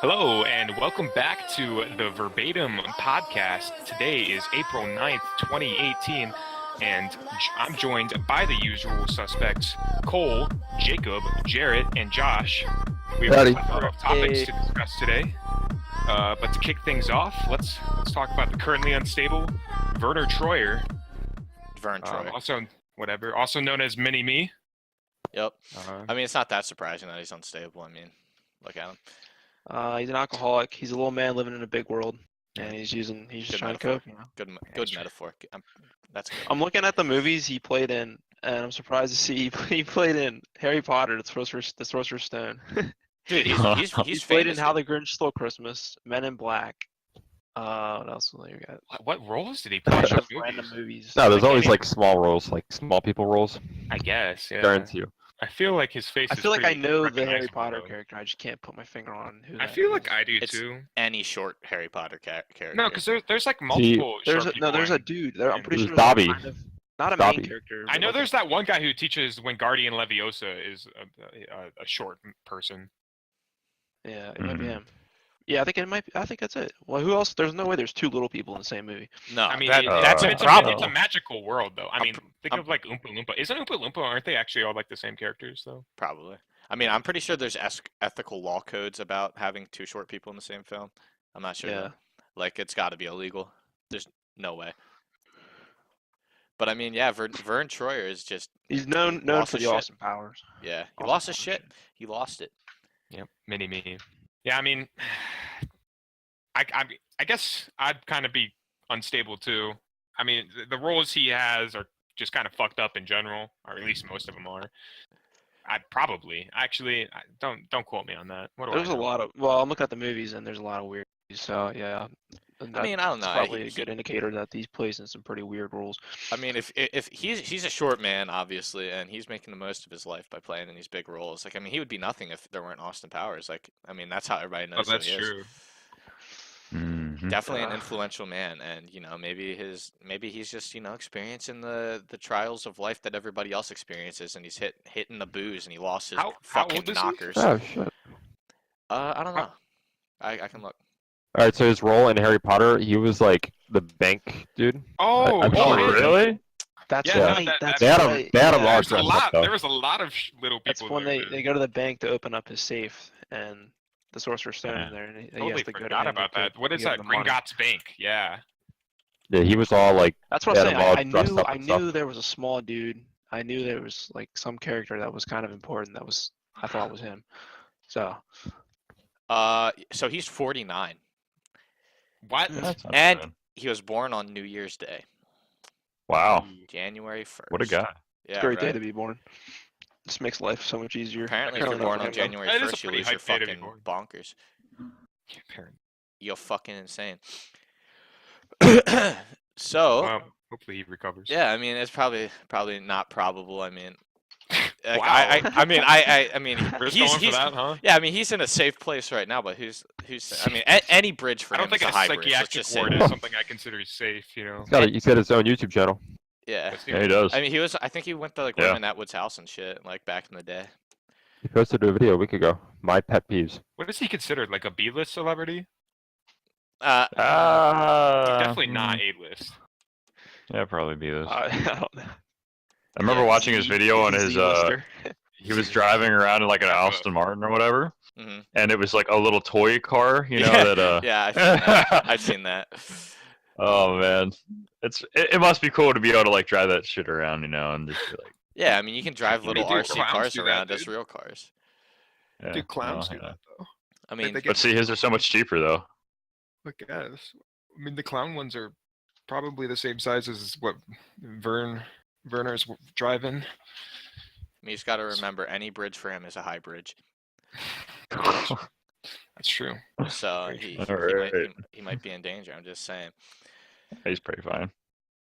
Hello, and welcome back to the Verbatim Podcast. Today is April 9th, 2018, and I'm joined by the usual suspects, Cole, Jacob, Jarrett, and Josh. We have a plethora of topics to discuss today. But to kick things off, let's talk about the currently unstable Werner Troyer. Vern Troyer. Also known as Mini-Me. Yep. I mean, it's not that surprising that he's unstable. I mean, look at him. He's an alcoholic. He's a little man living in a big world, and he's just trying to cope. You know? Good metaphor. That's good. I'm looking at the movies he played in, and I'm surprised to see he played in Harry Potter, the Sorcerer's Stone. Dude, he's he played in How the Grinch Stole Christmas, Men in Black. What else we got? What roles did he play? Random movies. No, there's always like small roles, like small people roles. I guess. Yeah. Guarantee you. I feel like his face. I feel like I know the Harry Potter though. character. I just can't put my finger on who. I feel like I do It's too. any short Harry Potter character. No, because there's like multiple. There's a a dude. I'm pretty sure Dobby. kind of, not a Dobby. main character. I know there's that one guy who teaches Wingardium Leviosa is a short person. Yeah, it might be him. Yeah, I think it might be. I think that's it. Well, who else? There's no way there's two little people in the same movie. No, I mean, that's it's a problem. It's a magical world, though. I mean, think of like Oompa Loompa. Isn't Oompa Loompa? Aren't they actually all like the same characters, though? Probably. I mean, I'm pretty sure there's ethical law codes about having two short people in the same film. I'm not sure. Yeah. Though. Like, it's got to be illegal. There's no way. But I mean, yeah, Vern Troyer is just. He's known for the awesome powers. Yeah, he Awesome lost his powers, shit. He lost it. Yep, Mini-Me. Yeah, I mean, I guess I'd kind of be unstable too. I mean, the roles he has are just kind of fucked up in general, or at least most of them are. Don't quote me on that. There's a lot of. Well, I'm looking at the movies, and there's a lot of weird. So yeah. I mean, I don't know. It's probably a good indicator that he plays in some pretty weird roles. I mean, if he's a short man, obviously, and he's making the most of his life by playing in these big roles. Like, I mean, he would be nothing if there weren't Austin Powers. Like, I mean, that's how everybody knows who that's he is. true. Mm-hmm. Definitely an influential man, and maybe he's just experiencing the trials of life that everybody else experiences, and he's hitting the booze, and he lost his fucking old is he? knockers. Oh shit! I don't know. I can look. All right, so his role in Harry Potter, he was like the bank dude. Oh, Really? That's Yeah, right. That's They had him. right. They had him Yeah. all There was a dressed lot. up, though. There was a lot of little people. That's when there, they go to the bank to open up his safe, and the Sorcerer's Stone Yeah. in there. And he Totally has to go to forgot him about to that. What is give that? him the money. Gringotts Bank. Yeah. Yeah, he was all like. That's what I'm They saying. had him all I dressed knew up I and stuff. knew there was a small dude. I knew there was like some character that was kind of important. I thought was him. So So he's 49, What? That's not and bad. he was born on New Year's Day, Wow, January 1st. what a guy! Yeah, it's a great day right? to be born. This makes life so much easier. Apparently, I if kinda you're born know on that, though. January That is a 1st, you pretty lose your hype day to be fucking born. bonkers. Apparently. You're fucking insane. So, Well, hopefully he recovers. yeah, I mean, it's probably not probable. I mean, like, Wow. I mean, We're just he's going for that, huh? yeah, I mean, he's in a safe place right now. But who's? I mean, any bridge for I don't him think is a a high bridge. Let's psychiatric just say ward that. is something I consider safe. You know. He's got his own YouTube channel. Yeah. Let's see. Yeah, he does. I mean, I think he went to like Yeah. Roman Atwood's house and shit, like back in the day. He posted a video a week ago. My pet peeves. What is he considered? Like a B-list celebrity? Definitely Definitely not A-list. Yeah, probably be this. I don't know. I remember watching his video on his Z-lister. he was driving around in like an Aston Martin or whatever, hmm and it was like a little toy car, you know, Yeah. that Yeah, I've seen that. I've seen that. Oh man. It must be cool to be able to like drive that shit around, you know, and just be like, Yeah, I mean, you can drive little do. RC Clowns cars do that, around as dude. real cars. yeah. Dude, clowns well, do yeah. that though. I mean, they But see, his are so much cheaper though. I guess. I mean, the clown ones are probably the same size as what Werner's driving. you just got to remember, any bridge for him is a high bridge. That's true. So Very he, true. he, might, Alright. he might be in danger. I'm just saying. He's pretty fine.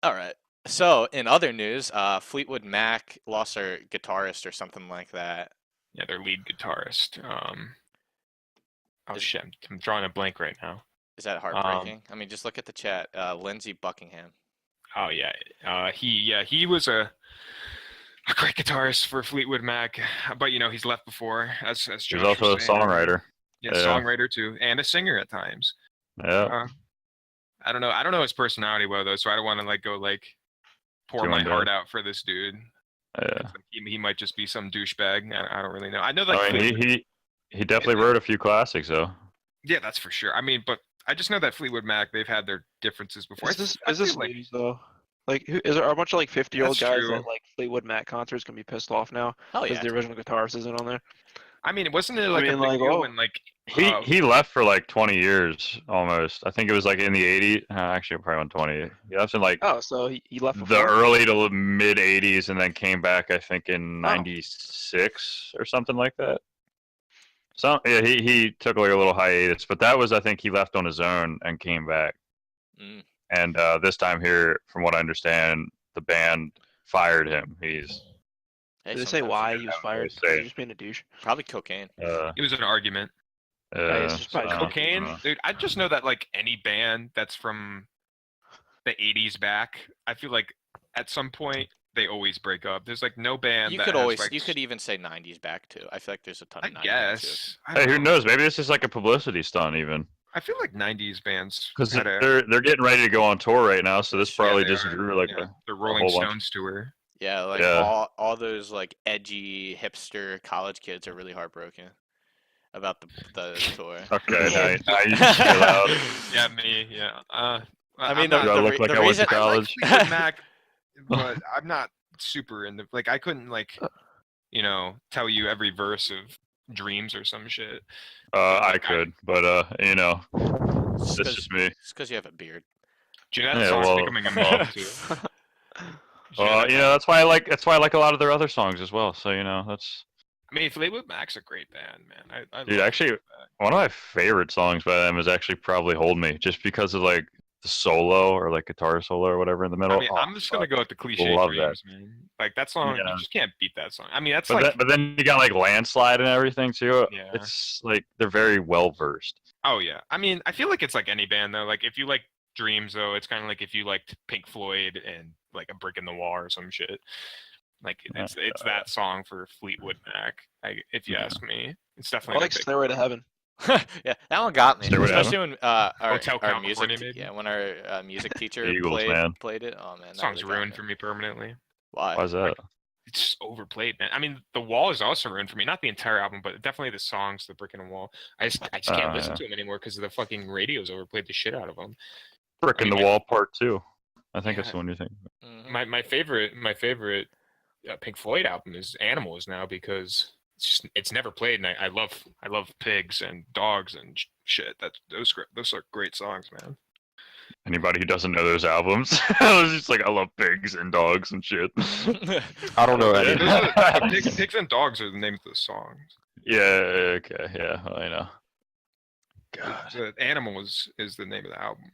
All right. So in other news, Fleetwood Mac lost their guitarist or something like that. Yeah, their lead guitarist. Oh Is- shit, I'm drawing a blank right now. Is that heartbreaking? I mean, just look at the chat. Lindsey Buckingham. Oh yeah, he was a great guitarist for Fleetwood Mac, but you know he's left before as He's Josh also a was saying. songwriter. Yeah, Yeah. songwriter too, and a singer at times. Yeah. I don't know. I don't know his personality well though, so I don't want to like go like pour Too my in heart depth. out for this dude. Yeah. Like, he might just be some douchebag. I don't really know. I know like I mean, he definitely wrote a few classics though. yeah, that's for sure. I mean, but I just know that Fleetwood Mac, they've had their differences before. Is this I is this feel like news though? Like, is there a bunch of like 50-year-old That's guys true. that like Fleetwood Mac concerts gonna be pissed off now Oh because yeah. the original guitarist isn't on there? I mean, wasn't it like a mean, big like, deal oh. when like He left for like 20 years almost. I think it was like in the 80s. Actually, probably on 20. He left in like Oh, so he left the before? early to mid 80s and then came back, I think, in 96 or something like that. So yeah, he took like a little hiatus, but that was, I think, he left on his own and came back. Mm. And this time here, from what I understand, the band fired him. He's Hey, Did they say sometimes why you he do was that. fired? say. He was just being a douche. Probably cocaine. it was an argument. it's just probably Cocaine, uh, dude. I just know that like any band that's from the '80s back, I feel like at some point they always break up. There's like no band. You that could has, always, like, you could even say '90s back too. I feel like there's a ton I of '90s back too. guess. I Hey, don't who know. knows? Maybe this is like a publicity stunt, even. I feel like '90s bands Because had a they're getting ready to go on tour right now, so this yeah, probably they just are. drew like Yeah, the a Rolling whole bunch. Stones tour. Yeah, like Yeah. all those like edgy hipster college kids are really heartbroken about the tour. Okay, now you just chill out. Yeah, me. Yeah. I mean, I'm the, not- Do I the, look re- like the I went to reason I like college? Fleetwood Mac, but I'm not super into like I couldn't like tell you every verse of Dreams or some shit. I could, but It's that's just me. It's because you have a beard. Dude, that Yeah, song's well- becoming a meme too. That's why I like a lot of their other songs as well. So that's I mean, Fleetwood Mac's a great band, man. I dude. love Actually, Fleetwood Mac. one of my favorite songs by them is actually probably "Hold Me," just because of like the solo or like guitar solo or whatever in the middle. I mean, I'm just gonna go with the cliche love that. Dreams, man. Like that song, Yeah. you just can't beat that song. I mean, that's But, like, but then you got like Landslide and everything too. Yeah. It's like they're very well versed. oh yeah. I mean, I feel like it's like any band though. Like if you like Dreams though, it's kind of like if you liked Pink Floyd and like A Brick in the Wall or some shit. Like it's that song for Fleetwood Mac. If you ask me, it's I definitely like Stairway to Heaven. Yeah, that one got me. Stairway to Especially when our Hotel music, California, maybe? yeah, when our music teacher Eagles, man. played it. Oh man, that that song's really got ruined me. for me permanently. Why? Why's that? It's just overplayed, man. I mean, The Wall is also ruined for me. Not the entire album, but definitely the songs, The Brick in the Wall. I just can't listen yeah. to them anymore because the fucking radio's overplayed the shit out of them. Brick I in mean, the Wall Part 2. I think that's Yeah. the one you think. Mhm. My favorite Pink Floyd album is Animals now because it's never played, and I love pigs and dogs and shit. Those are great songs, man. Anybody who doesn't know those albums, I was just like, I love pigs and dogs and shit. I don't know Yeah, any. pigs and dogs are the names of the songs. Yeah. Okay. Yeah. I know. God. The Animals is the name of the album.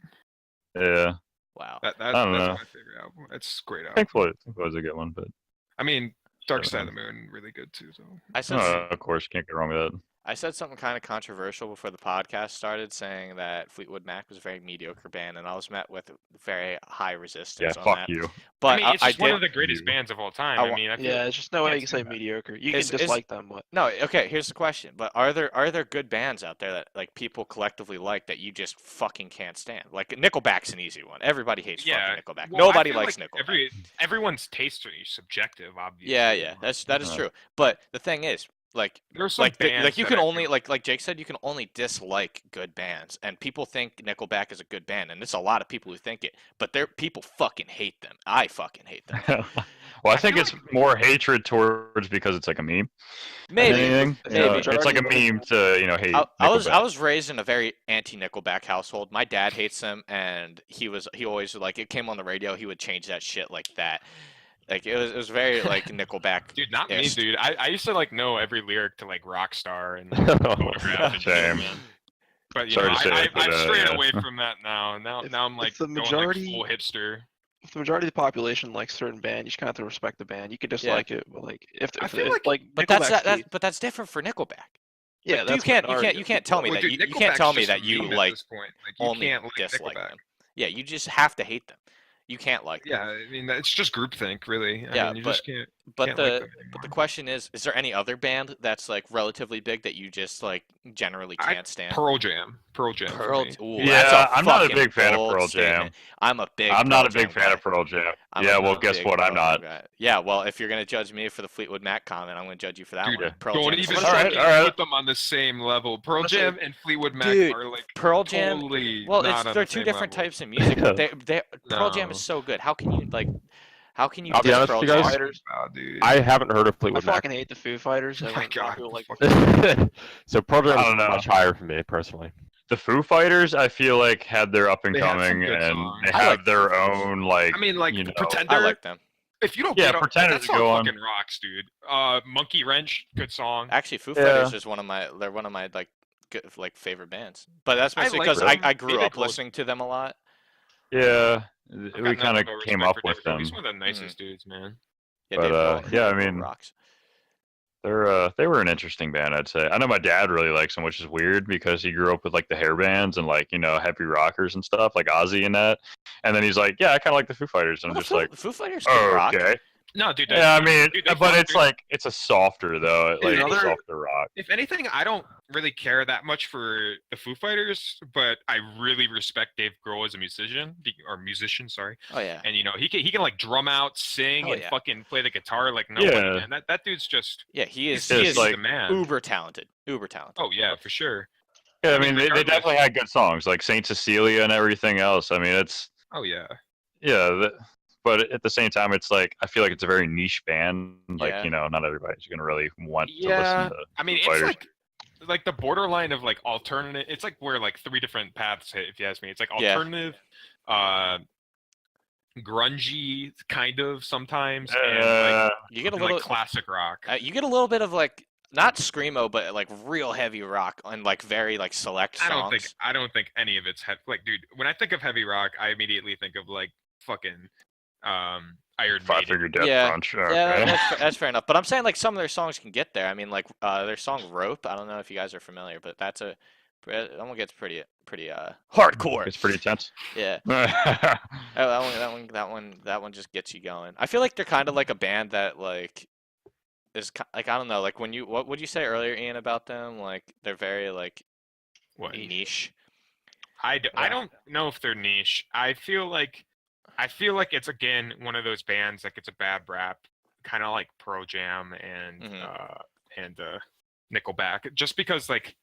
Yeah. Wow. That's don't know. my favorite album. It's a great album. Pink Floyd's a good one, but I mean, Dark Side of the Moon, really good too. So I said of course, can't get wrong with that. I said something kind of controversial before the podcast started, saying that Fleetwood Mac was a very mediocre band, and I was met with very high resistance Yeah. on Fuck that. you. But I mean, it's just one did. of the greatest you. bands of all time. I I wa- mean, I feel Yeah, it's just no way you can can't say say that. mediocre. You can Is- dislike them, but No, okay. Here's the question: but are there good bands out there that like people collectively like that you just fucking can't stand? Like Nickelback's an easy one. Everybody hates Yeah, fucking Nickelback. well, I Nobody feel likes like Nickelback. Everyone's Everyone's tastes are subjective, obviously. Yeah, that is Uh-huh. true. But the thing is, like There's some like bands you that can I only feel- like Jake said, you can only dislike good bands, and people think Nickelback is a good band, and it's a lot of people who think it, but people fucking hate them. I fucking hate them. Well, I I think feel it's more hatred towards because it's like a meme. than Maybe. anything. Maybe. It's like a meme to hate. I was Nickelback. raised in a very anti-Nickelback household. My dad hates them, and he always like it came on the radio. He would change that shit like that. Like it was very like Nickelback. Dude, not me, Yes. dude. I used to like know every lyric to like Rockstar and like, Photograph and shit, Shame. man. But you Sorry know, to say it, but, I've strayed yeah. away from that now. Now I'm like if the going majority- like full hipster. if the majority of the population likes certain band, you just kind of have to respect the band. You could dislike it, but like if I feel if, like- But Nickelback's that's different for Nickelback. yeah, you that's can't tell me Well, that dude, you can't Nickelback's tell me just that a you meme at like this point. Like you only can't like dislike Nickelback. them. Yeah, you just have to hate them. You can't like them. Yeah, I mean it's just groupthink, really. I Yeah, mean, you just can't. But Can't the like them but the anymore. question is there any other band that's like relatively big that you just like generally can't stand? Pearl Jam for Pearl. me. Ooh, that's Yeah, a I'm not a fucking big fan of bold Pearl statement. Jam. I'm a big I'm not Pearl a big Jam fan guy. of Pearl Jam. I'm Yeah, a well, guess big what? I'm Pearl Jam not. guy. Yeah, well, if you're gonna judge me for the Fleetwood Mac comment, I'm gonna judge you for that Dude, one. Pearl don't Jam is even All right, fucking all right. put them on the same level. Pearl Honestly, Jam and Fleetwood Mac Dude, are like Pearl Jam. totally Well, not on they're the two same different level. types of music, but Pearl Jam No. is so good. How can you I'll be diss honest Pearl with you Jam? guys. Fighters. Wow, dude. I haven't heard of I Fleetwood Mac. fucking hate the Foo Fighters. Oh I my think a lot of God, people like. So Pearl Jam I is don't know. much higher for me personally. The Foo Fighters, I feel like, had their up and They have some coming, good and songs. they I have like the their Foo Fighters. own like. I mean, like you know, Pretender. I like them. If you don't Yeah, get on, Pretender that to song go on. fucking rocks, dude. Monkey Wrench, good song. Actually, Foo Yeah. Fighters is one of my like good, like favorite bands. But that's I mostly like because them. I grew David up Grohl- listening to them a lot. yeah, I've we got kind nothing of but came respect up for with David Grohl. them. He's one of the nicest dudes, man. Yeah, But, David Grohl, yeah, I David Grohl mean- rocks. They were an interesting band, I'd say. I know my dad really likes them, which is weird because he grew up with like the hair bands and like heavy rockers and stuff like Ozzy and that. And then he's like, yeah, I kind of like the Foo Fighters. And I'm Well, just like, Foo Fighters can rock. okay. No, dude. Yeah, I mean, dude, they but fuck- it's like it's a softer though, like Dude, a another- softer rock. If anything, I don't really care that much for the Foo Fighters, but I really respect Dave Grohl as a musician, sorry. Oh yeah. And he can like drum out, sing, Oh, and yeah. fucking play the guitar like nobody. Yeah. Man. That dude's just Yeah, he is. he's just He is like- the man. uber talented. Uber talented. Oh yeah, for sure. Yeah, I I mean, mean, they regardless- definitely had good songs like Saint Cecilia and everything else. I mean, it's Oh yeah. but at the same time, it's like I feel like it's a very niche band. Like Yeah. not everybody's gonna really want to Yeah. listen to. I mean, Foo it's Fighters. like the borderline of like alternate. It's like where like three different paths hit, if you ask me. It's like Yeah. alternative, grungy kind of sometimes, and like, You get a and, little. like classic rock. You get a little bit of like not screamo, but like real heavy rock and like very like select songs. I don't think any of it's like, dude. When I think of heavy rock, I immediately think of like fucking Iron Five Maiden. Finger Death Yeah. Punch. Yeah, Okay. that's fair enough. But I'm saying like some of their songs can get there. I mean, like their song "Rope." I don't know if you guys are familiar, but that one gets pretty hardcore. It's pretty intense. Yeah, yeah, that one just gets you going. I feel like they're kind of like a band that like is like I don't know, like what would you say earlier, Ian, about them? Like they're very like What? niche. I Yeah. don't know if they're niche. I feel like it's again one of those bands that gets a bad rap, kind of like Pearl Jam and Nickelback, just because like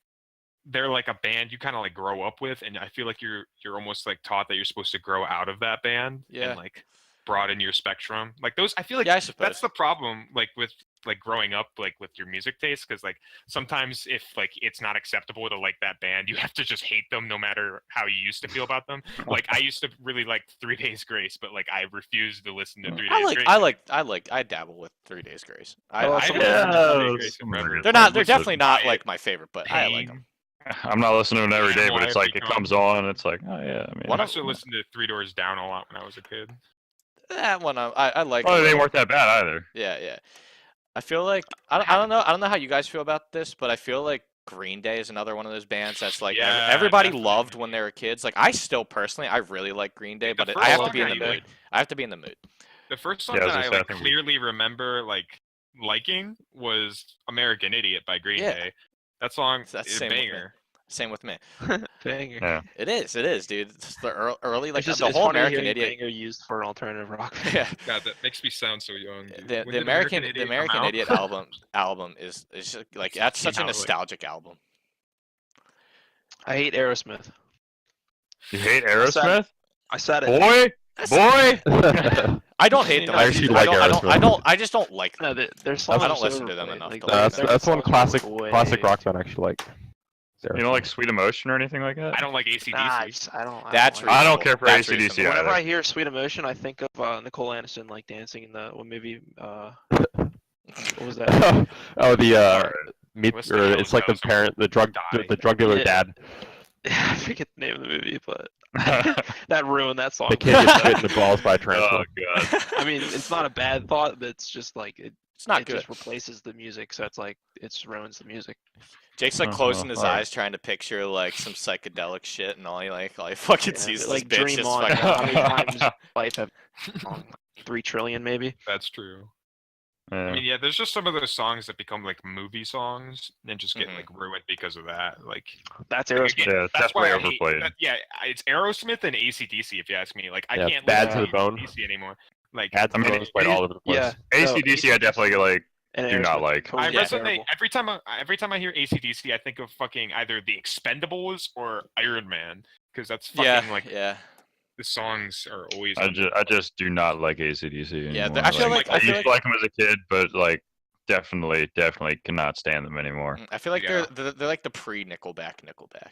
they're like a band you kind of like grow up with, and I feel like you're almost like taught that you're supposed to grow out of that band Yeah. and like broaden your spectrum. Like those, I feel like Yeah, I suppose. that's the problem. Like with like growing up like with your music taste, because like sometimes if like it's not acceptable to like that band, you have to just hate them no matter how you used to feel about them. Like I used to really like 3 Days Grace, but like I refused to listen to 3 Days Grace. I dabble with 3 Days Grace. Oh, I some haven't of listened them- to 3 Days Grace forever. They're definitely not Riot, like my favorite, but I like them. I'm not listening to them every day, but it's like it Become- comes on, and it's like, oh yeah. I mean, I also listened to Three Doors Down a lot when I was a kid. That one I like. oh, a they little. weren't that bad either. Yeah. I feel like I don't know how you guys feel about this, but I feel like Green Day is another one of those bands that's like Yeah, everybody definitely. loved when they were kids. Like I still personally, I really like Green Day, The but I first have to song be in I the mood. like- I have to be in the mood. The first song Yeah, I was that gonna I say, I like think we- clearly remember like liking was American Idiot by Green Yeah. Day. That song That's is a same with me. banger. Same with me. Banger. Yeah. It is, dude. It's the early like It's just the it's whole funny American hearing Idiot. banger used for an alternative rock. Yeah. God, that makes me sound so young. Dude. The When did American come out? Idiot album is just, like that's such a Yeah, like- nostalgic album. I hate Aerosmith. You hate What's that? Aerosmith, I said it. boy? I don't hate them. I actually like I just don't like them. No, their songs I don't are so listen to them overplayed. enough Like, to their- like that's their that's one songs are classic way- rock band I actually like. You don't like Sweet Emotion or anything like that? I don't like ACDC. Nah, I don't. That's like I don't reasonable. care for That's AC/DC reasonable. Whenever either. I hear Sweet Emotion, I think of Nicole Aniston like dancing in the movie. What was that? Oh, the meet What's or the hell it's like the that was parent, the drug dealer Yeah. dad. I forget the name of the movie, but that ruined that song. The kid gets bit in the balls by a oh tarantula. god. I mean, it's not a bad thought, but it's just like It's not it good. just replaces the music, so it's like it ruins the music. Jake's like Uh-huh, closing his alright. eyes trying to picture like some psychedelic shit, and all he fucking Yeah, sees is like this bitch Dream just On. fucking. How many times life have 3 trillion maybe? That's true. I mean, yeah, there's just some of those songs that become like movie songs and just get Mhm. like ruined because of that. Like, That's like, Aerosmith. again, Yeah, it's that's why definitely I hate overplayed. that. Yeah, it's Aerosmith and AC/DC. If you ask me, like, I Yeah, can't Bad listen to to the Bone. AC/DC anymore. Like, Bad to I mean, Bone is played all over the place. Yeah. no, AC/DC, I definitely like. and do not Aerosmith, like. totally I Yeah. resonate terrible. every time I hear AC/DC, I think of fucking either the Expendables or Iron Man because that's fucking Yeah, like yeah. the songs are always. I just do not like AC/DC Yeah, anymore. I feel like- I I feel used to like them as a kid, but like definitely cannot stand them anymore. I feel like Yeah. they're like the pre-Nickelback.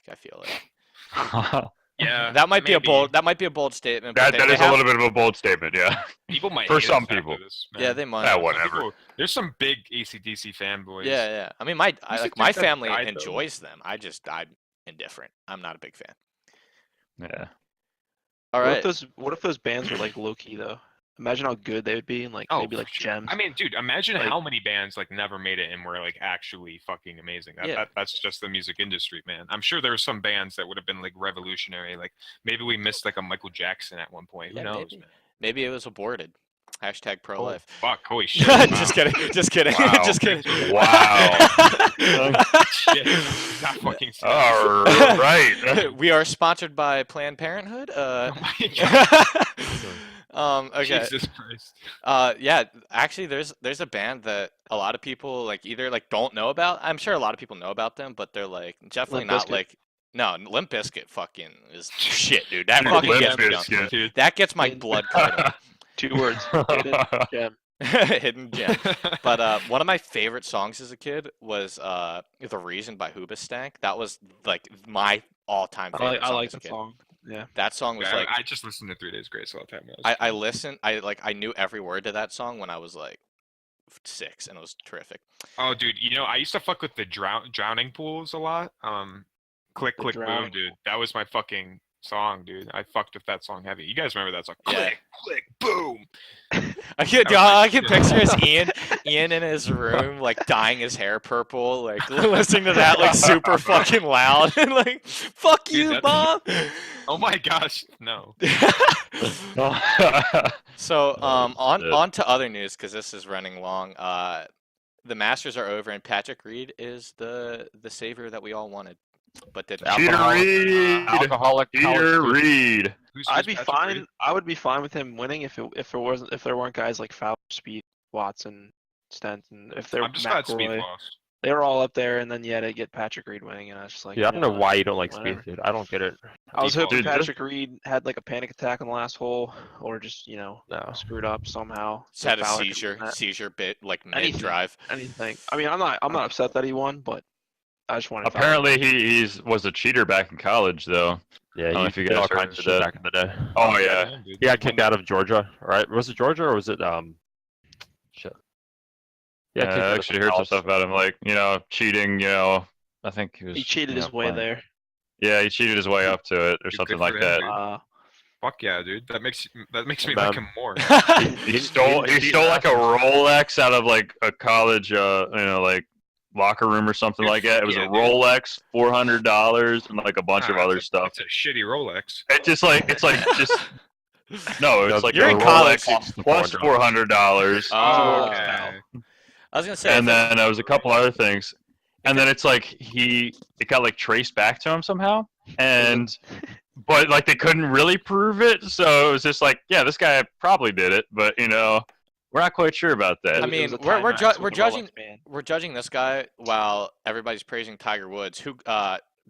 I feel like Yeah, that might be a maybe. bold statement. But that they is have, a little bit of a bold statement, yeah. People might For hate some us after people. This, Yeah, man. they might. Yeah, Some whatever. people- there's some big AC/DC fanboys. Yeah, yeah. I mean, my used to my think that family died, though. enjoys them. I'm indifferent. I'm not a big fan. Yeah. All What right. if those bands were like low key though? Imagine how good they would be, and like Oh, maybe for like sure. Gems. I mean, dude, imagine Like- how many bands like never made it and were like actually fucking amazing. Yeah. That's just the music industry, man. I'm sure there were some bands that would have been like revolutionary. Like maybe we missed like a Michael Jackson at one point. Who Yeah, knows, maybe. man? Maybe it was aborted. Hashtag pro Oh, life. fuck! Holy shit! Just wow. kidding. Just kidding. Wow. Just kidding. Wow. Shit. Not fucking serious. All right. We are sponsored by Planned Parenthood. Oh my god! Okay. Jesus Christ! Yeah. Actually, there's a band that a lot of people like either like don't know about. I'm sure a lot of people know about them, but they're like definitely Limp not Bizkit. like. No, Limp Bizkit fucking is shit, dude. That Dude, fucking Limp gets me going. Bizkit. Dude. That gets my Dude. blood curdling. 2 words. Hidden Gem. Hidden gem. But one of my favorite songs as a kid was "The Reason" by Hoobastank. That was like my all-time favorite I song like as a the kid. song. Yeah. That song was Yeah, like I just listened to 3 Days Grace all the time. I listened. I knew every word to that song when I was like 6, and it was terrific. Oh, dude, you know I used to fuck with the drowning pools a lot. Click The click boom, Drowning dude. That was my fucking song, dude. I fucked with that song heavy. You guys remember that song? Yeah. Click click boom. I can, That was my I can shit. picture as Ian in his room, like dyeing his hair purple, like listening to that like super fucking loud, and like "fuck Dude, you, that's- mom." Oh my gosh, no. So Oh, shit. on to other news because this is running long. The Masters are over, and Patrick Reed is the savior that we all wanted, but didn't. Cheater Reed. Alcoholic. Peter college- Reed. Who's I'd be Patrick fine. Reed? I would be fine with him winning if there weren't guys like Fowler, Speed, Watson, Stenton. If they're I'm just glad Speed McElroy. lost. They were all up there, and then you had to get Patrick Reed winning, and I was just like, Yeah, I don't know why you don't like whatever. Speed, dude. I don't get it. I was Default. hoping Dude, this- Patrick Reed had like a panic attack on the last hole, or just No. screwed up somehow. Just so had a Fowler could win that. seizure bit like Anything. mid drive. Anything. I mean, I'm not upset that he won, but I just wanted. Fowler. Apparently, he was a cheater back in college, though. Yeah, don't know he if you did guys all heard kinds of of shit that. back in the day. Oh yeah. dude. He got kicked out of Georgia, right? Was it Georgia or was it shit? Yeah, kicked I out of actually heard some else. stuff about him, like cheating. I think he was. He cheated his way playing- there. Yeah, he cheated his way up to it, or Dude, something good like for that. him, Fuck yeah, dude. That makes me Man. like him more. He stole like a Rolex out of like a college, like locker room or something Dude, like that. It was yeah, a dude. Rolex, $400, and like a bunch of Nah, other it's stuff. It's a shitty Rolex. It's like just no, it's like You're a in college. Rolex plus $400. Oh, okay. I was gonna say. And it's like- then there was a couple other things, and then it's like it got like traced back to him somehow, but like they couldn't really prove it, so it was just like, yeah, this guy probably did it, but we're not quite sure about that. I mean, It was a we're timeout ju- with we're the judging- Rolex band. we're judging this guy while everybody's praising Tiger Woods, who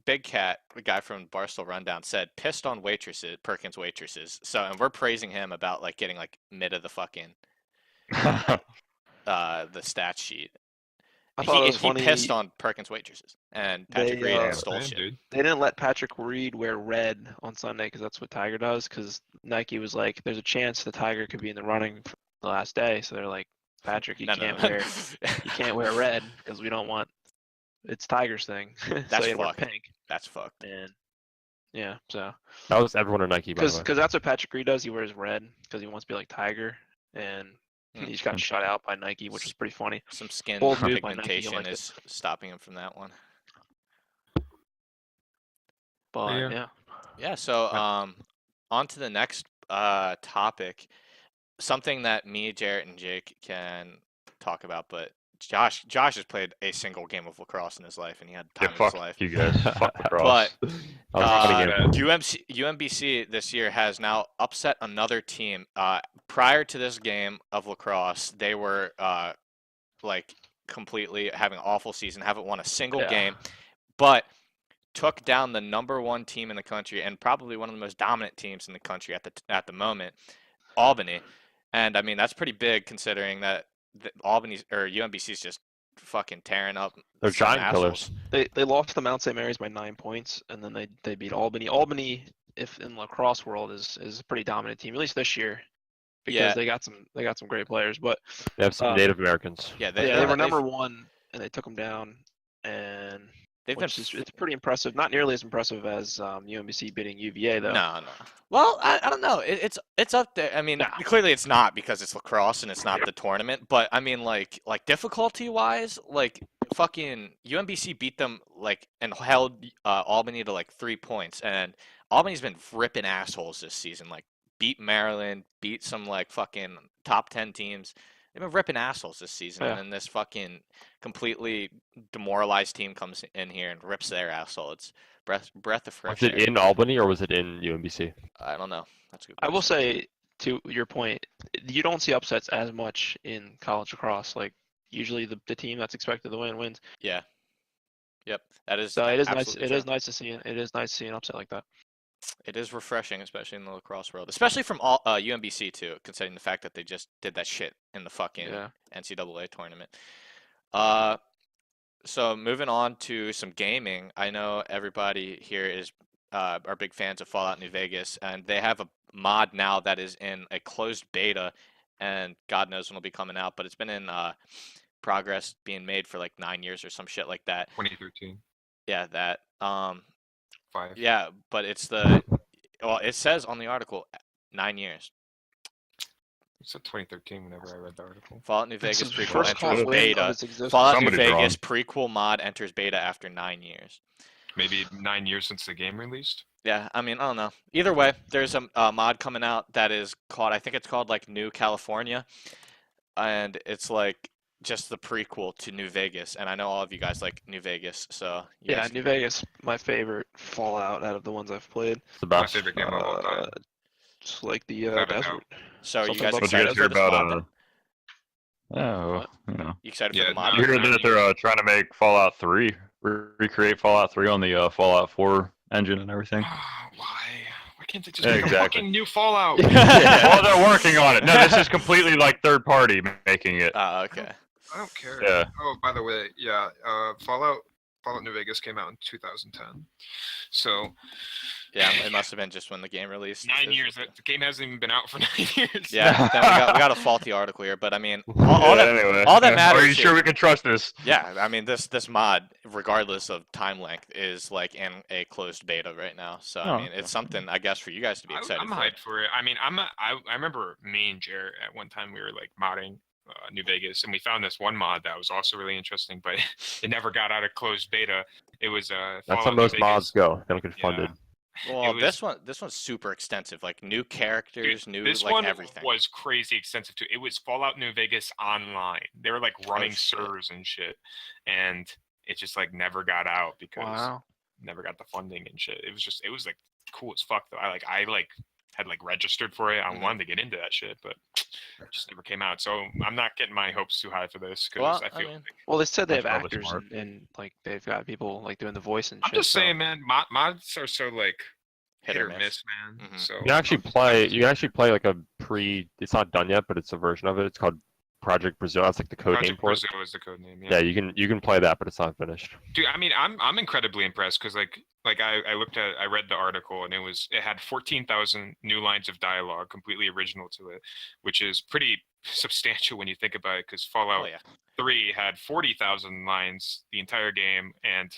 Big Cat, the guy from Barstool Rundown, said pissed on Perkins waitresses. So, and we're praising him about like getting like mid of the fucking the stat sheet. I thought it was He funny. pissed on Perkins waitresses, and Patrick They, Reed uh, stole Damn, shit. dude. They didn't let Patrick Reed wear red on Sunday because that's what Tiger does. Because Nike was like, "There's a chance the Tiger could be in the running for the last day." So they're like, "Patrick, you No, can't no. wear red because we don't want it's Tiger's thing." So That's he had to wear fucked. pink. That's fucked. And yeah, so That was everyone in Nike, by the way. because that's what Patrick Reed does. He wears red because he wants to be like Tiger, and Hmm. he just got shut out by Nike, which was pretty funny. Some skin Bold move by Nike, I pigmentation liked it. is stopping him from that one. But Yeah. yeah, Yeah, so on to the next topic. Something that me, Jarrett, and Jake can talk about, but Josh has played a single game of lacrosse in his life, and he had Yeah, time of his fuck life. you guys. Fuck lacrosse. But That was a funny game. UMBC this year has now upset another team. Prior to this game of lacrosse, they were like completely having an awful season, haven't won a single game, but took down the #1 team in the country and probably one of the most dominant teams in the country at the moment, Albany. And I mean, that's pretty big considering that Albany's or UMBC's just fucking tearing up. They're some giant assholes. killers. They lost to Mount St. Mary's by 9 points, and then they beat Albany. Albany, if in lacrosse world, is a pretty dominant team, at least this year, because Yeah. they got some great players. But They have some Native Americans. Yeah, they were they've- #1, and they took them down, and They've been it's pretty impressive. Not nearly as impressive as UMBC beating UVA though. No. Well, I don't know. It's up there. I mean, Nah. clearly it's not because it's lacrosse and it's not the tournament. But I mean, like difficulty wise, like fucking UMBC beat them like and held Albany to like 3 points. And Albany's been ripping assholes this season. Like beat Maryland, beat some like fucking top 10 teams. They've been ripping assholes this season, Yeah. and then this fucking completely demoralized team comes in here and rips their asshole. It's breath of fresh Was it air. in Albany or was it in UMBC? I don't know. That's a good. I will question. say, to your point, you don't see upsets as much in college lacrosse. Like usually the team that's expected to win wins. Yeah. Yep. That is. So it is nice. absolutely It true. is nice to see. It is nice to see an upset like that. It is refreshing, especially in the lacrosse world, especially from all UMBC too, considering the fact that they just did that shit in the fucking Yeah. NCAA tournament. So moving on to some gaming, I know everybody here is are big fans of Fallout New Vegas, and they have a mod now that is in a closed beta, and God knows when it'll be coming out, but it's been in progress being made for like 9 years or some shit like that. 2013. Yeah, that. 5. Yeah, but it says on the article 9 years. It said 2013 whenever I read the article. Fallout New This Vegas is the prequel first call enters win of beta. its existence. Fallout New Somebody's Vegas prequel mod enters beta after 9 years. Maybe 9 years since the game released. Yeah, I mean, I don't know. Either way, there's a mod coming out that is called, I think it's called like New California, and it's like just the prequel to New Vegas. And I know all of you guys like New Vegas, so you Yeah, guys- New Vegas, my favorite Fallout out of the ones I've played. It's the My best. favorite game of all time. Just like the Without a doubt. desert. So are you something guys about- What'd you excited guys hear for this mod? about? then? Oh, you know. You excited for Yeah, the mod? no, You heard that they're trying to make Fallout 3, recreate Fallout 3 on the Fallout 4 engine and everything. Why can't they just Yeah, make exactly. a fucking new Fallout? Well, they're working on it. No, this is completely like third party making it. Okay. I don't care. Yeah. Oh, by the way, yeah, Fallout New Vegas came out in 2010. So Yeah, it must have been just when the game released. 9 years. The game hasn't even been out for 9 years. Yeah, then we got a faulty article here, but I mean, all Yeah, that, anyway. all that Are matters you sure is- we can trust this? yeah, I mean this mod, regardless of time length, is like in a closed beta right now. So I Oh, mean, it's something I guess for you guys to be excited I'm for. hyped for it. I mean, I remember me and Jarrett at one time we were like modding New Vegas, and we found this one mod that was also really interesting, but it never got out of closed beta. It was That's Fallout how New most Vegas. mods go. They don't get funded. Well, It this one's super extensive, like new characters, new This like one everything. was crazy extensive too. It was Fallout New Vegas online. They were like running shit. servers and shit, and it just like never got out because Wow. never got the funding and shit. It was like cool as fuck though. I had like registered for it. I Mhm. wanted to get into that shit, but it just never came out. So I'm not getting my hopes too high for this because Well, I I feel mean, like Well, they said they have That's probably actors smart. and like they've got people like doing the voice and I'm shit. just so- saying, man. Mods are so like hit or miss, man. Mhm. So You can actually play. You can actually play like a pre. It's not done yet, but it's a version of it. It's called Project Brazil. That's like the code name Project for it. Brazil is the code name. Yeah, you can play that, but it's not finished. Dude, I mean, I'm incredibly impressed because I read the article and it had 14,000 new lines of dialogue, completely original to it, which is pretty substantial when you think about it. Because Fallout oh yeah, 3 had 40,000 lines the entire game, and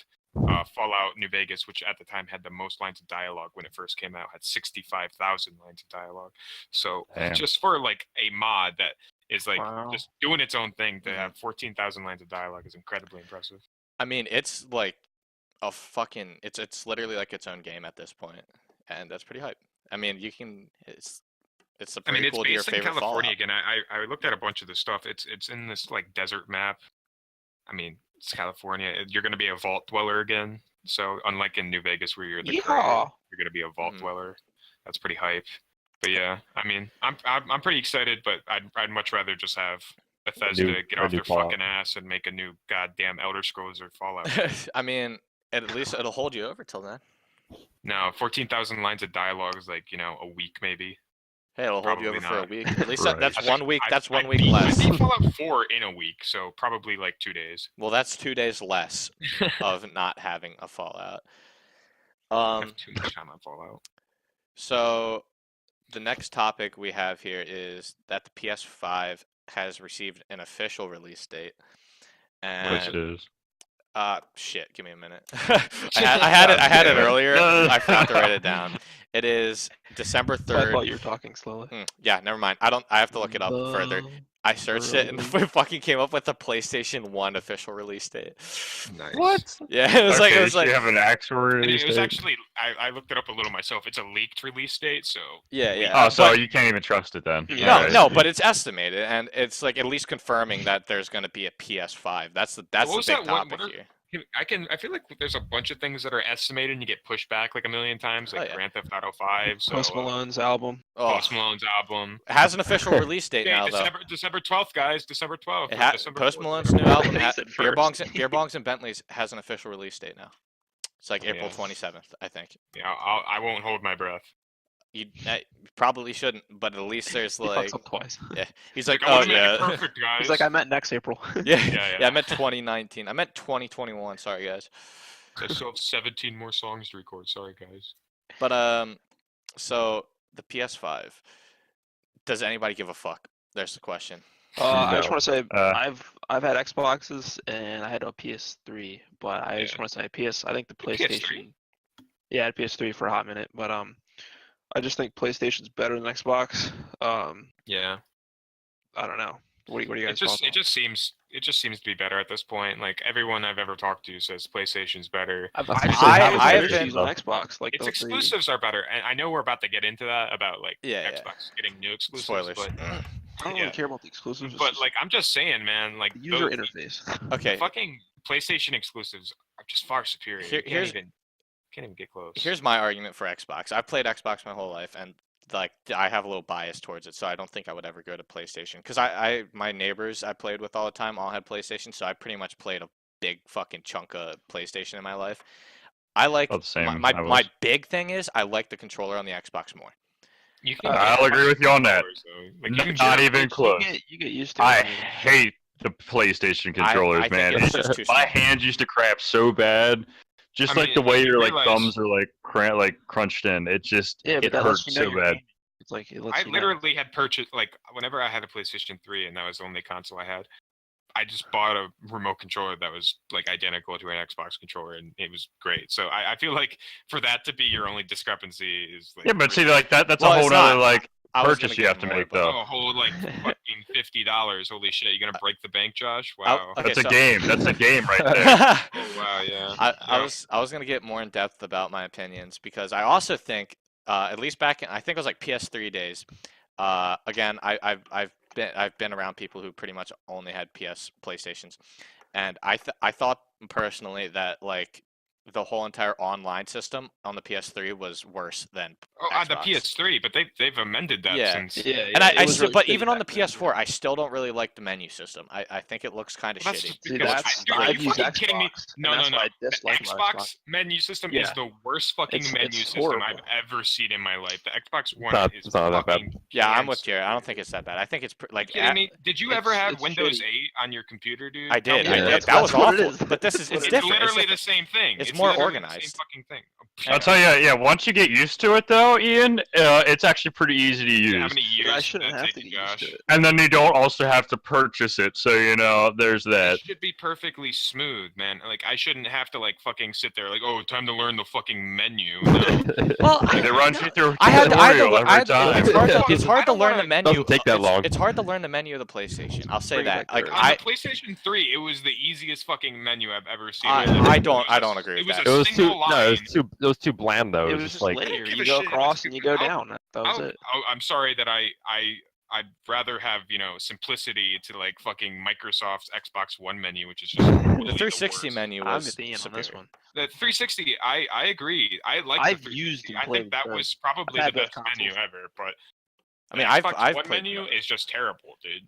Fallout New Vegas, which at the time had the most lines of dialogue when it first came out, had 65,000 lines of dialogue. So Damn. just for like a mod that is like Wow. just doing its own thing to Mhm. have 14,000 lines of dialogue is incredibly impressive. I mean, it's like a fucking. It's literally like its own game at this point, and that's pretty hype. I mean, it's It's a I mean, prequel it's to your based in favorite California Fallout. again. I looked at a bunch of this stuff. It's in this like desert map. I mean, it's California. You're gonna be a vault dweller again. So unlike in New Vegas where you're the Yeehaw. creator, you're gonna be a vault Mhm. dweller. That's pretty hype. But yeah, I mean, I'm pretty excited, but I'd much rather just have Bethesda get a off new their Fallout. fucking ass and make a new goddamn Elder Scrolls or Fallout. I mean, at least it'll hold you over till then. No, 14,000 lines of dialogue is like, a week maybe. Hey, it'll hold you over Probably for a not. week. At least Right. that's I 1 think week. That's 1 I week beat- less. I beat Fallout 4 in a week, so probably like 2 days. Well, that's 2 days less of not having a Fallout. I have too much time on Fallout. So the next topic we have here is that the PS5 has received an official release date. Which And is shit, give me a minute. I had it earlier. No. I forgot to write it down. It is December I thought 3rd. you were talking slowly. Yeah, never mind. I have to look it up further. I searched it and we fucking came up with the PlayStation 1 official release date. Nice. What? Yeah, it was okay, like so you have an actual release It was date? actually, I looked it up a little myself. It's a leaked release date, so yeah. Oh, so but- you can't even trust it then. Yeah. No, Alright. no, but it's estimated, and it's like at least confirming that there's going to be a PS5. That's the What big was that one- topic what are- here. I feel like there's a bunch of things that are estimated and you get pushed back like a million times, like Oh, yeah. Grand Theft Auto 5. So, Post Malone's album. Oh, Post Malone's album. it has an official release date Hey, now, though. December 12th, guys. December 12th. It or ha- December Post 4th, Malone's whatever. new album, He ha- said Beer first. Bongs and Bentleys has an official release date now. It's like Oh, April yeah. 27th, I think. Yeah, I won't hold my breath. You probably shouldn't, but at least there's He like, fucks up twice. he's like, I oh wanna make it yeah, perfect, guys. He's like, I meant next April. yeah, yeah. yeah. I meant 2019. I meant 2021. Sorry, guys. I still have 17 more songs to record. Sorry, guys. But so the PS5. Does anybody give a fuck? There's the question. I just want to say I've had Xboxes and I had a PS3, but I just Yeah. want to say I think the You had PS3? PlayStation. Yeah, I had PS3 for a hot minute, but I just think PlayStation's better than Xbox. Yeah. I don't know. What do you guys? It just seems to be better at this point. Like everyone I've ever talked to says PlayStation's better. I've I actually I had have issues been- on Xbox. Like Its the exclusives are better, and I know we're about to get into that about like Yeah, yeah. Xbox getting new exclusives. Spoilers. But, I don't yeah. really care about the exclusives. it's but just like I'm just saying, man, like the user those- interface. Okay, fucking PlayStation exclusives are just far superior. Here- You here's- can't even get close. here's my argument for Xbox. I've played Xbox my whole life, and like I have a little bias towards it, so I don't think I would ever go to PlayStation. Because my neighbors I played with all the time all had PlayStation, so I pretty much played a big fucking chunk of PlayStation in my life. I like Oh, the same. my I was- my big thing is I like the controller on the Xbox more. You can I'll get agree with you on that. controllers, though. Like, you can Not get- even close. You get used to it. I mean, hate the PlayStation controllers, I think man. it's just too My small. hands used to cramp so bad. Just I like mean, the way you your like realize- thumbs are like crunched in. It just yeah, but it that hurts lets you know so you're bad. gaming. It's like it lets I you know. literally had purchased like whenever I had a PlayStation 3 and that was the only console I had. I just bought a remote controller that was like identical to an Xbox controller and it was great. So I feel like for that to be your only discrepancy is like Yeah, but see, really- like that's Well, a whole it's not. nother like I was purchase gonna you have get to more, make but- though. oh, a whole like fucking $50. Holy shit, you're gonna break the bank, Josh? Wow. Okay, That's a so- game. That's a game right there. Oh wow, yeah. I Yeah. was gonna get more in depth about my opinions because I also think at least back in I think it was like PS3 days. Again, I've been around people who pretty much only had PlayStations, and I thought personally that like the whole entire online system on the PS3 was worse than Oh, on the Xbox. PS3, but they've amended that Yeah. since. Yeah, And it I was still, really but shitty even on the back then. PS4, I still don't really like the menu system. I think it looks kind of Well, that's shitty. just See, because that's dude, are I've you used fucking kidding me? Xbox, No, and no, that's no. what I The dislike about Xbox menu system is Yeah. the worst fucking It's menu system horrible. I've ever seen in my life. The Xbox One not- is it's not that bad. fucking Yeah, I'm with cancer. Jared. I don't think it's that bad. I think it's like Kidding me? Did you ever have it's Windows shitty. 8 on your computer, dude? I Tell did. me I Yeah, did. that's- That was that's what it awful. is. But this is It's it's It's different. literally It's the same thing. it's more literally the organized. Same fucking thing. I'll tell you, yeah. Once you get used to it, though, Ian, it's actually pretty easy to use. How many years? I did shouldn't that have take to get you, used Josh? to it. And then you don't also have to purchase it, so there's that. It should be perfectly smooth, man. Like I shouldn't have to like fucking sit there like, oh, time to learn the fucking menu. No. well, It runs you through I had to, tutorial every time. it's hard to, it's I hard to don't learn the wanna- menu. Doesn't take that long. It's hard to learn the menu of the PlayStation. I'll say Bring it that. back Like to On I, the PlayStation 3, it was the east fucking menu I've ever seen. I It was don't a- agree It with was that. a It was too single no, it line. was too was too bland though. It was just like linear. give You a go shit. across and you go down. That was it. I'm sorry that I'd rather have simplicity to like fucking Microsoft's Xbox One menu, which is just The really 360 worst. menu I'm was with Ian on superior. this one. The 360, I agree. I like I've the 360. used and I played think that both. was probably I've the had both best menu consoles. ever. But I mean, the Xbox I've One played menu both. is just terrible, dude.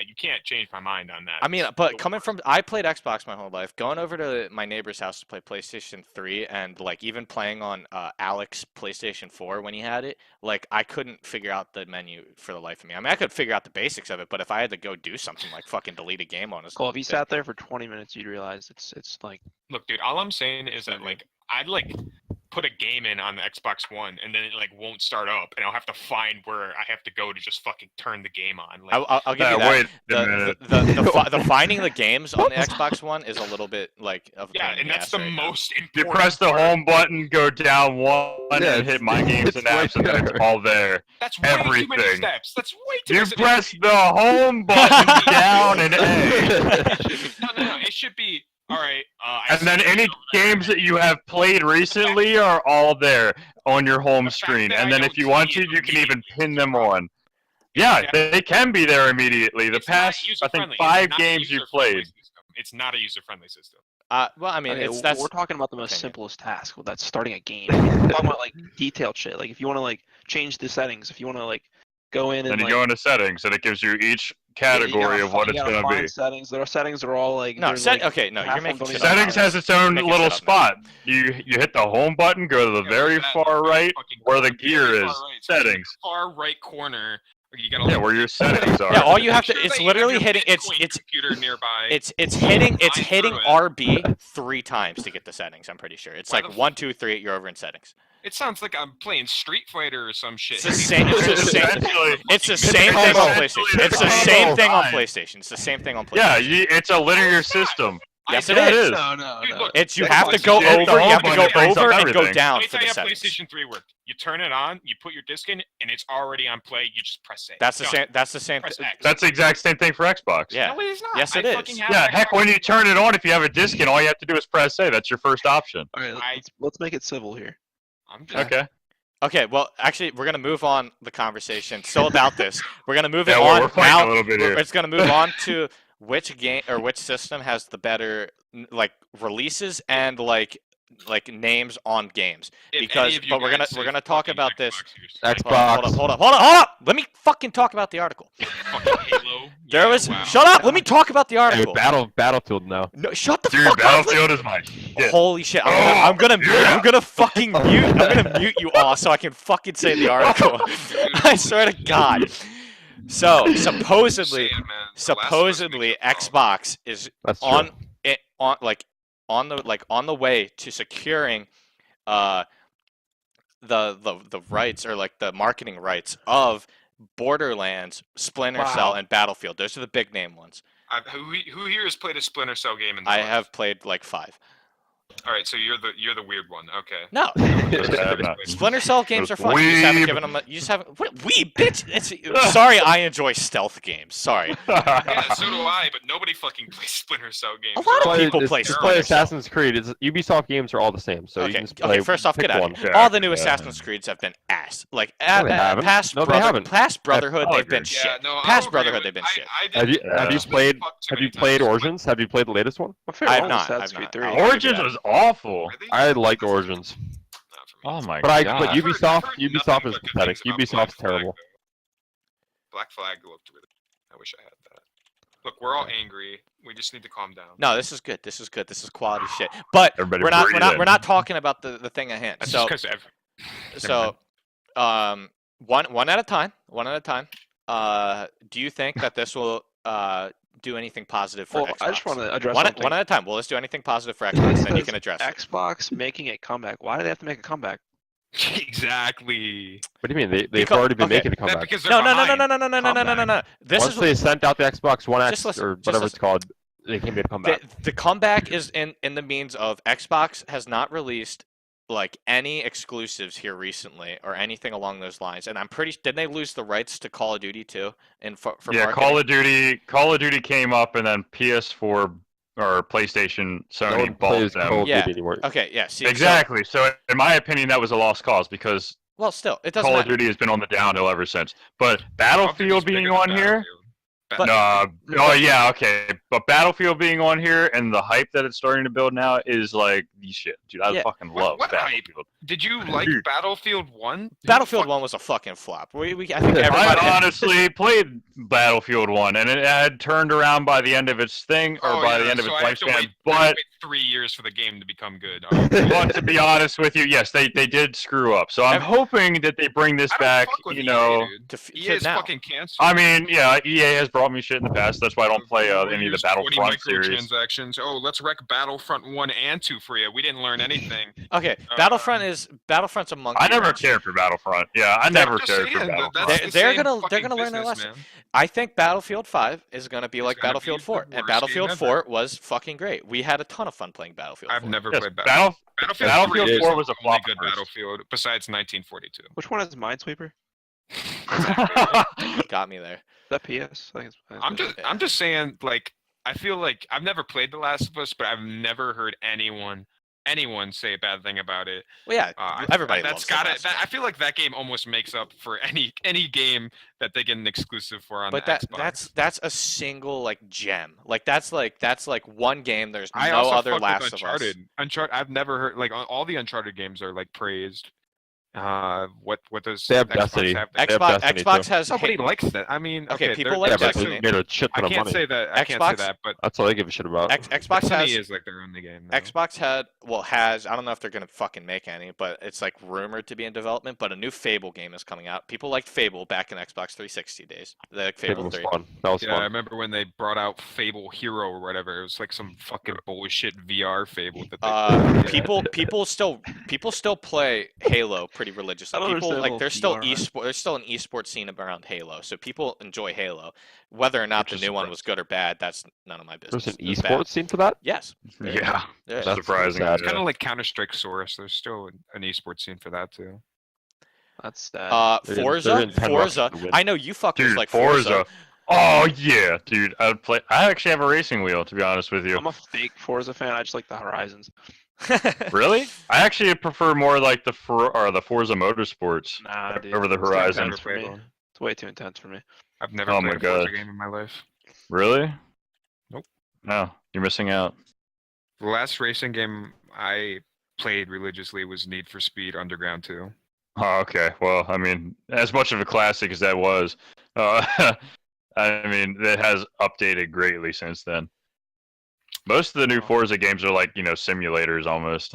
You can't change my mind on that. I mean, It's but the coming worst. from, I played Xbox my whole life. Going over to my neighbor's house to play PlayStation 3, and like even playing on Alex's PlayStation 4 when he had it, like I couldn't figure out the menu for the life of me. I mean, I could figure out the basics of it, but if I had to go do something like fucking delete a game on his, Cole, if you sat there for 20 minutes, you'd realize it's like Look, dude. All I'm saying is that like I'd like put a game in on the Xbox One and then it like won't start up, and I'll have to find where I have to go to just fucking turn the game on. Like, I'll give you that. Wait a minute. The finding the games on the Xbox One is a little bit like of a yeah, pain in and the that's ass the right now. most You important. press the part. home button, go down one, Yeah, and hit My Games and it's right Apps, and then it's there. all there. That's way too many everything. steps. That's way too You many press the home button down and A. No. It should be all right. And then any games that you have played recently are all there on your home The fact screen. that And I then don't if you want see to, it you can even immediately pin is them the problem. on. Yeah, Yeah. they can be there immediately. The It's not past, I think, user-friendly. It's 5 not a games you user-friendly played. system. It's not a user-friendly system. Well, I mean, okay, that's we're talking about the most opinion. simplest task. Well, that's starting a game. We're talking about like detailed shit. Like if you want to like change the settings, if you want to like go in and Then you like go into settings, and it gives you each yeah, you category gotta of what fi- it's you gotta going to find be. settings. There are settings that are all like No, there's, like, okay, no, half you're of them making don't shit even up. Settings matter. has its own Making little shit up now. spot. You hit the home button, go to the Yeah, very look at that, far look, right fucking where the very gear far is. right. So in the Settings. far right corner. You gotta Yeah, look- where your settings are. Yeah, all you have to, Make sure it's that you have literally your hitting, Bitcoin it's computer nearby. It's hitting Flying hitting through it. RB 3 times to get the settings. I'm pretty sure it's Why like the 1, 2, 3. You're over in settings. It sounds like I'm playing Street Fighter or some shit. It's the same. It's the same. Essentially- It's the same thing on PlayStation. It's the same thing on PlayStation. It's the same thing on Yeah, PlayStation. it's a linear No, it's not. system. Yes, I it bet- is. No. Dude, look, It's you That's have why to you go hit the over. You home have to button, go it brings up over and go everything. down Let me for tell the you how settings. PlayStation 3 worked. You turn it on, you put your disc in, and it's already on play. You just press save. That's the Done. same. That's the same. Press X. That's the exact same thing for Xbox. Yeah. No, it is not. Yes, I it is. fucking have Yeah, an heck, Xbox. when you turn it on, if you have a disc in, all you have to do is press A. That's your first option. All right, I- let's make it civil here. I'm just, Okay. Okay. Well, actually, we're gonna move on the conversation. Still about this. We're gonna move it Yeah, on we're fighting now. a little bit here. It's gonna move on to which game or which system has the better like releases and like names on games. if because- any of you but we're guys gonna say talk fucking about this. Xbox, you're just Xbox. Hold up. Let me fucking talk about the article. fucking Halo. There Yeah, was. wow. Shut up. Let me talk about the Hey, article. Battlefield now. No, shut the Dude, fuck up. Battlefield is my shit. Holy shit! Oh, I'm gonna yeah. fucking mute. I'm gonna mute you all so I can fucking say the article. I swear to God. So supposedly, Say it, man. The Last of Us makes it wrong. Xbox is That's true. on the way to securing the rights or like the marketing rights of Borderlands, Splinter Cell, Wow. and Battlefield. Those are the big name ones. Who here has played a Splinter Cell game in the I past? have played like 5. All right, so you're the weird one. Okay. No, Yeah, I'm not- Splinter Cell games are Those fun. You just haven't weeb. given them. You just haven't. What weeb, bitch? Sorry, I enjoy stealth games. Sorry. Yeah, so do I, but nobody fucking plays Splinter Cell games. A lot of They're people all play Just terrible. play Splinter Cell. Assassin's Creed. Ubisoft games are all the same, so you Okay, can just play. okay. First off, pick get out one. of here. Yeah, All the new yeah. Assassin's Creeds have been ass. Like No, they haven't. past No, they haven't. past Brotherhood, I'll they've been agree. shit. Yeah, no, I'll Past agree Brotherhood, with- they've been I- shit. I did Have you play have you Splinter played Cell too have many you played times. Origins? Have you played the latest one? My favorite I have one not, was Assassin's I've Creed not. 3. I'll give you Origins that. was awful. Really? I like Origins, Not for me. Oh my but god. but I've heard Ubisoft nothing Ubisoft but is good pathetic. things about Black Ubisoft's Flag, terrible. though. Black Flag looked really. I wish I had that. Look, we're all angry. We just need to calm down. No, this is good. This is good. This is quality shit. But Everybody we're not breathe in. we're not talking about the thing at hand. That's So just because one at a time. One at a time. Do you think that this will do anything positive for Well, Xbox? I just want to address one something. one at a time. Well, let's do anything positive for Xbox, then you can address it. Xbox making a comeback. Why do they have to make a comeback? exactly. What do you mean? They've Because- already been okay. making a That comeback. because they're No. behind. This Once is they sent out the Xbox One X Just listen, or just whatever listen. it's called, they came to come back. the comeback is in the means of Xbox has not released like any exclusives here recently or anything along those lines. And I'm pretty. Didn't they lose the rights to Call of Duty too? And for Yeah, marketing? Call of Duty came up, and then PS4 or PlayStation, No Sony one bought plays them. Call of Yeah. Duty anymore. Okay, yeah. See, so- Exactly. So in my opinion, that was a lost cause because well, still, it doesn't Call of matter. Duty has been on the downhill ever since. But Call of Duty's Battlefield bigger being than on here, Battlefield. But- oh yeah, okay. But Battlefield being on here and the hype that it's starting to build now is like the shit, dude. I Yeah. fucking What- love what hype? Battlefield. Did you like Dude. Battlefield 1? Battlefield 1 was a fucking flop. I think everybody. I honestly played Battlefield 1, and it had turned around by the end of its thing, or by the end of its I have to lifespan. wait, I have to But wait 3 years for the game to become good. but to be honest with you, yes, they did screw up. So I'm Ev- hoping that they bring this I don't back. fuck with You EA, know, dude. To EA is now. fucking cancer. I mean, yeah, EA has brought me shit in the past. That's why I don't play any of the Here's 20 Battlefront series. microtransactions. Oh, let's wreck Battlefront 1 and 2 for you. We didn't learn anything. Okay, Battlefront's a monkey. I never wrench. cared for Battlefront. Yeah, I I'm never just cared for saying, Battlefront. that's They're the same gonna fucking learn their business, lesson. man. I think Battlefield 5 is gonna be It's like gonna Battlefield be 4, the and worst Battlefield game 4 was fucking great. We had a ton of fun playing Battlefield 4. I've never Yes, played Battlefield. Battlefield Battlefield 3 4 is was a the only flop good first. Battlefield besides 1942. Which one is Minesweeper? Got me there. Is that PS? I think it's I'm just saying, like, I feel like I've never played The Last of Us, but I've never heard anyone say a bad thing about it. Well, yeah, everybody that's loves got The it. Last of Us. I feel like that game almost makes up for any game that they get an exclusive for on But the Xbox. that's a single like gem. Like that's like one game. There's I no also other fuck with Last of Us. Uncharted. Uncharted. I've never heard like all the Uncharted games are like praised. What does They have Xbox Destiny. have? They have Xbox Destiny, Xbox too. has Nobody Ha- likes that. I mean, Okay, okay, people they're- like Yeah, they're but they Destiny. actually- made a shit ton I of can't money. say that. I can't say Xbox- that, but That's all they give a shit about. Xbox Destiny has is like their only game. Now. Xbox has I don't know if they're gonna fucking make any, but it's like rumored to be in development. But a new Fable game is coming out. People liked Fable back in Xbox 360 days. They like Fable Fable was 3. fun. That was Yeah, I fun. remember when they brought out Fable Hero or whatever. It was like some fucking bullshit VR Fable that they People still play Halo pretty religiously. I don't People understand like the there's still VR. there's still an esports scene around Halo, so people enjoy Halo. Whether or not Which the is new one was good or bad, that's none of my business. There's an It was bad. esports scene for that? Yes. Yeah, Yeah. That's surprising. sad. It's kind of like Counter Strike Source. There's still an esports scene for that too. That's sad. They're in Forza. 10 bucks Forza. to win. I know you fuckers Dude, like Forza. Oh yeah, dude. I actually have a racing wheel, to be honest with you. I'm a fake Forza fan. I just like the Horizons. Really? I actually prefer more like the Forza Motorsports Nah, dude. over the it's too Horizon. intense for me. Played one. It's way too intense for me. I've never Oh my played a Forza God. game in my life. Really? Nope. No, you're missing out. The last racing game I played religiously was Need for Speed Underground 2. Oh, okay. Well, I mean, as much of a classic as that was, I mean, it has updated greatly since then. Most of the new Forza games are like, simulators almost.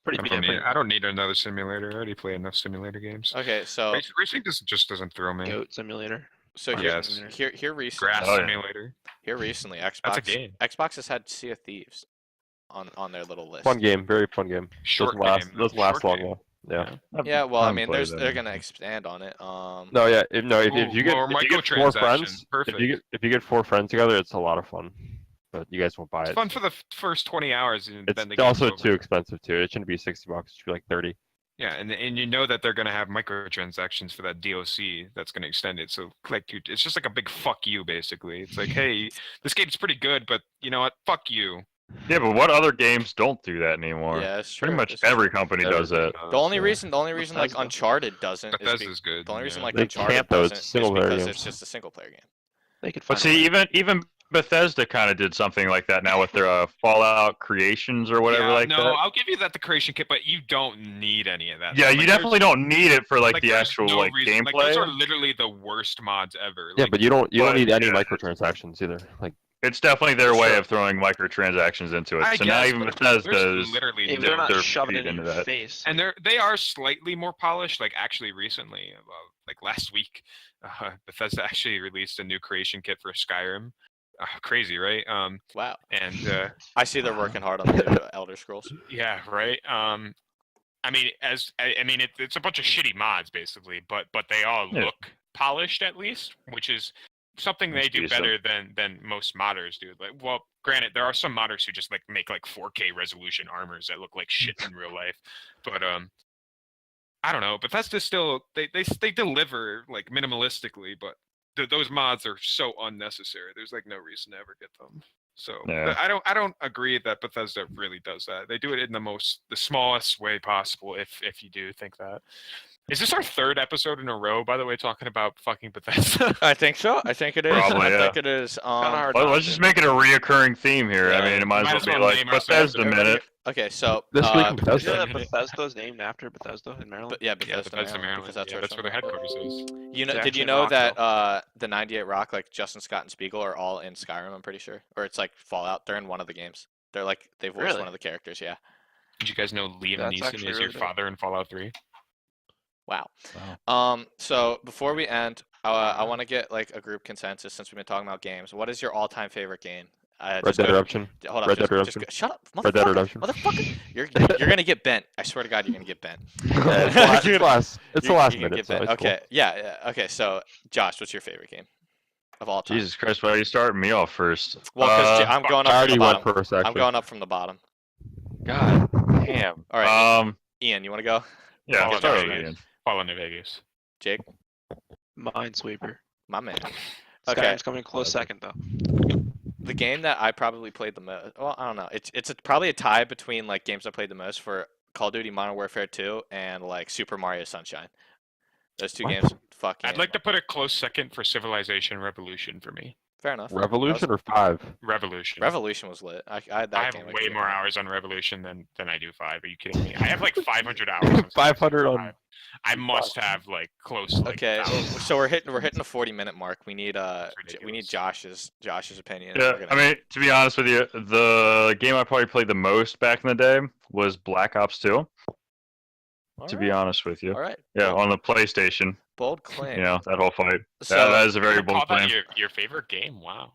Pretty I yeah, I don't need another simulator. I already play enough simulator games. Okay, so Racing just doesn't throw me. Goat Simulator. so Yes. here recently Grass Oh, yeah. simulator. here recently That's Xbox a game. Xbox has had Sea of Thieves on their little list. Fun game. Very fun game. Short Doesn't game. last Short long game. though. Yeah. Yeah, well, I haven't mean, played that. they're gonna expand on it. No, yeah. If Ooh, you get more if you get four microtransactions. friends, Perfect. if you get four friends together, it's a lot of fun. But you guys won't buy It's it. fun for the first 20 hours, and It's then the game's also over. too expensive too. It shouldn't be $60. It should be like 30. Yeah, and you know that they're gonna have microtransactions for that DLC that's gonna extend it. So like, dude, it's just like a big fuck you, basically. It's like, hey, this game's pretty good, but you know what? Fuck you. Yeah, but what other games don't do that anymore? Yeah, it's true. Pretty much it's true. every company does that. The only reason like Bethesda. Uncharted doesn't is Bethesda's good. the only reason yeah. like They Uncharted can't, though, it's doesn't is single-player because games. it's just a single player game. They could But find a see, way. even Bethesda kind of did something like that now with their Fallout Creations or whatever Yeah, like no, that. I'll give you that the creation kit, but you don't need any of that. Yeah, Like, you there's- definitely don't need it for like the there's actual no like reason- Like, those are gameplay. literally the worst mods ever. Yeah, Like, but you don't but, need any yeah. microtransactions either. Like It's definitely their way Sure. of throwing microtransactions into it. I so now guess, even but Bethesda there's is literally If no- they're not they're shoving it feeding in into your that. face. and they are slightly more polished. Like actually recently, like last week, Bethesda actually released a new creation kit for Skyrim. Crazy, right? Wow. And I see they're working hard on the new Elder Scrolls. yeah, right. I mean, it's a bunch of shitty mods basically, but they all Yeah. look polished at least, which is something they That's do decent. better than most modders do. Like, well, granted, there are some modders who just like make like 4K resolution armors that look like shit in real life, but I don't know. Bethesda still they deliver like minimalistically, but those mods are so unnecessary. There's like no reason to ever get them. So Yeah. I don't agree that Bethesda really does that. They do it in the smallest way possible. If you do think that. Is this our third episode in a row, by the way, talking about fucking Bethesda? I think so. I think it is. Probably, I yeah. think it is. hard Well, not let's to. just make it a reoccurring theme here. I Yeah. mean, it might Might as as well be well like name ourselves Bethesda everybody- minute. Okay, so This week in Did you Bethesda. know that Bethesda's named after Bethesda in Maryland? but yeah, Bethesda, Bethesda, Maryland, because that's yeah, where that's it's where their from. headquarters is. You know, It's did you actually in know that Rockville. the 98 Rock, like Justin Scott and Spiegel, are all in Skyrim? I'm pretty sure, or it's like Fallout. They're in one of the games. They're like they voiced Really? one of the characters. Yeah. Did you guys know Liam That's Neeson actually is really your dope. father in Fallout 3? Wow. Wow. So before we end, I want to get like a group consensus since we've been talking about games. What is your all-time favorite game? Red Just Dead go- Redemption. Hold on. Red just, Dead just Redemption. go- shut up, Red Dead motherfucker. Redemption. Motherfucker. You're gonna get bent. I swear to God, you're gonna get bent. It's the last You're minute. gonna get So bent. it's cool. Okay. Yeah. Okay. So, Josh, what's your favorite game of all time? Jesus Christ, why are you starting me off first? Well, because I'm going up I from the already went bottom. first, actually. I'm going up from the bottom. God damn. All right. Um, Ian, you want to go? yeah, Fallout start New with Vegas. Ian. Fallout New Vegas. Jake, Minesweeper. my man. Okay. Skyrim's coming close second though. The game that I probably played the most. Well, I don't know. It's probably a tie between like games I played the most for Call of Duty Modern Warfare 2 and like Super Mario Sunshine. Those two What? games, fucking. I'd like to put a close second for Civilization Revolution for me. Fair enough. Revolution or 5? Revolution. Revolution was lit. I had that I have game. way more hours on Revolution than I do 5. Are you kidding me? I have like 500 hours. On 500 on. 5. I must have like close. To, like, Okay, 1,000. so we're hitting the 40-minute mark. We need we need ridiculous. Josh's opinion. Yeah, We're I mean, to be honest with you, the game I probably played the most back in the day was Black Ops 2. To be honest with you, All right. yeah, on the PlayStation, Bold claim. you know, that whole fight. So- that is a very You call bold that claim. your favorite game? Wow.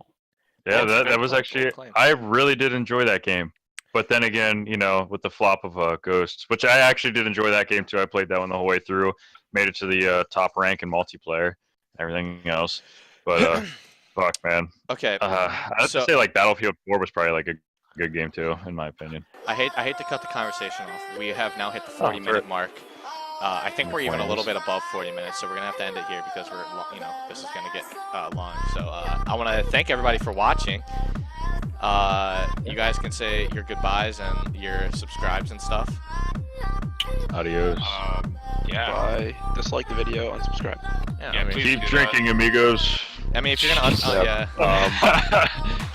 Yeah, Bold- that was bold actually. claim. I really did enjoy that game. But then again, you know, with the flop of Ghosts, which I actually did enjoy that game too. I played that one the whole way through, made it to the top rank in multiplayer, everything else. But fuck, man. Okay. I have So- to say, like Battlefield 4 was probably like a good game too, in my opinion. I hate to cut the conversation off. We have now hit the Oh, 40-minute mark. I think The we're even a little flames. bit above 40 minutes, so we're gonna have to end it here because we're, you know, this is gonna get long. So I want to thank everybody for watching. You guys can say your goodbyes and your subscribes and stuff. Adios. Yeah. Bye. Dislike the video, unsubscribe. Yeah, Yeah, I mean, please Keep do that. drinking, amigos. I mean, if you're gonna, Yep. yeah.